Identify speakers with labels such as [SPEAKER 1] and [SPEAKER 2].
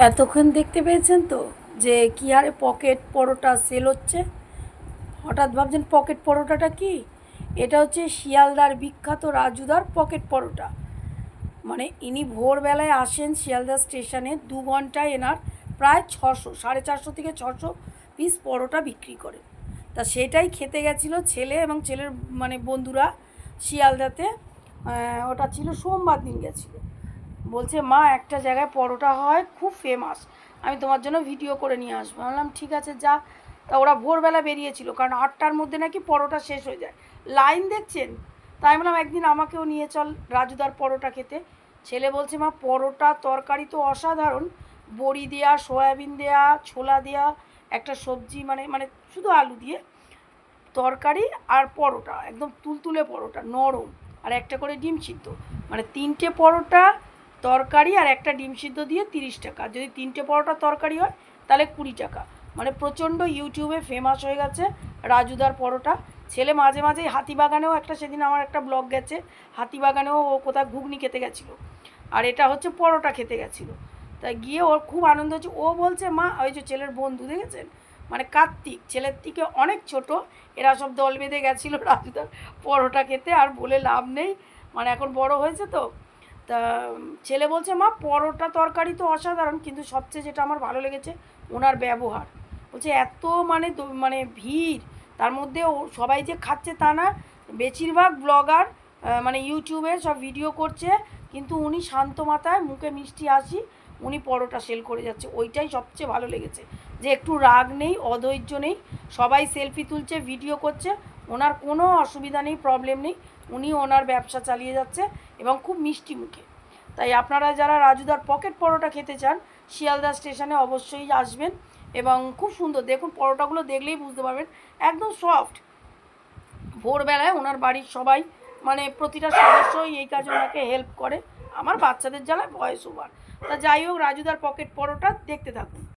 [SPEAKER 1] এতক্ষণ দেখতে পেয়েছেন তো যে কি হারে পকেট পরোটা সেল হচ্ছে। হঠাৎ ভাবছেন পকেট পরোটাটা কি? এটা হচ্ছে শিয়ালদার বিখ্যাত রাজুদার পকেট পরোটা। মানে ইনি ভোরবেলায় আসেন শিয়ালদা স্টেশনে, 2 ঘন্টায় এনার প্রায় 450 থেকে 600 পিস পরোটা বিক্রি করেন। তা সেটাই খেতে গেছিলো ছেলে এবং ছেলের মানে বন্ধুরা শিয়ালদাতে। ওটা ছিল সোমবার দিন গেছিলো। বলছে মা একটা জায়গায় পরোটা হয় খুব ফেমাস, আমি তোমার জন্য ভিডিও করে নিয়ে আসবো। বললাম ঠিক আছে যা। তা ওরা ভোরবেলা বেরিয়েছিল, কারণ 8টার মধ্যে নাকি পরোটা শেষ হয়ে যায়, লাইন দেখছেন। তাই বললাম একদিন আমাকেও নিয়ে চল রাজুদার পরোটা খেতে। ছেলে বলছে মা পরোটা তরকারি তো অসাধারণ, বড়ি দেয়া, সয়াবিন দেয়া, ছোলা দেয়া, একটা সবজি মানে মানে শুধু আলু দিয়ে তরকারি, আর পরোটা একদম তুলতুলে পরোটা নরম, আর একটা করে ডিম সিদ্ধ, মানে 3টে পরোটা তরকারি আর একটা ডিম সিদ্ধ দিয়ে 30 টাকা। যদি 3টে পরোটা তরকারি হয় তাহলে 20 টাকা। মানে প্রচণ্ড ইউটিউবে ফেমাস হয়ে গেছে রাজুদার পরোটা। ছেলে মাঝে মাঝেই হাতিবাগানেও একটা, সেদিন আমার একটা ব্লগ গেছে, হাতিবাগানেও ও কোথাও ঘুগনি খেতে গেছিলো, আর এটা হচ্ছে পরোটা খেতে গেছিলো। তাই গিয়ে ওর খুব আনন্দ হচ্ছে। ও বলছে মা ওই যে ছেলের বন্ধু দেখেছেন, মানে কার্তিক, ছেলের থেকে অনেক ছোট, এরা সব দল বেঁধে গেছিলো রাজুদার পরোটা খেতে। আর বলে লাভ নেই, মানে এখন বড় হয়েছে তো। তা ছেলে বলছে মা পরোটা তরকারি তো অসাধারণ, কিন্তু সবচেয়ে যেটা আমার ভালো লেগেছে ওনার ব্যবহার। বলছে এত মানে মানে ভিড়, তার মধ্যে ও সবাই যে খাচ্ছে তা না, বেশিরভাগ ব্লগার মানে ইউটিউবে সব ভিডিও করছে, কিন্তু উনি শান্ত মাথায় মুখে মিষ্টি হাসি উনি পরোটা সেল করে যাচ্ছে। ওইটাই সবচেয়ে ভালো লেগেছে, যে একটু রাগ নেই, অধৈর্য নেই, সবাই সেলফি তুলছে, ভিডিও করছে, ওনার কোনো অসুবিধা নেই, প্রবলেম নেই, উনি ওনার ব্যবসা চালিয়ে যাচ্ছে এবং খুব মিষ্টি মুখে। তাই আপনারা যারা রাজুদার পকেট পরোটা খেতে চান শিয়ালদা স্টেশনে অবশ্যই আসবেন। এবং খুব সুন্দর, দেখুন পরোটাগুলো দেখলেই বুঝতে পারবেন একদম সফট। ভোরবেলায় ওনার বাড়ির সবাই মানে প্রতিটা সদস্যই এই কাজে ওনাকে হেল্প করে। আমার বাচ্চাদের জ্বালায় ভয়েস ওভার। তা যাই হোক, রাজুদার পকেট পরোটা দেখতে থাকুন।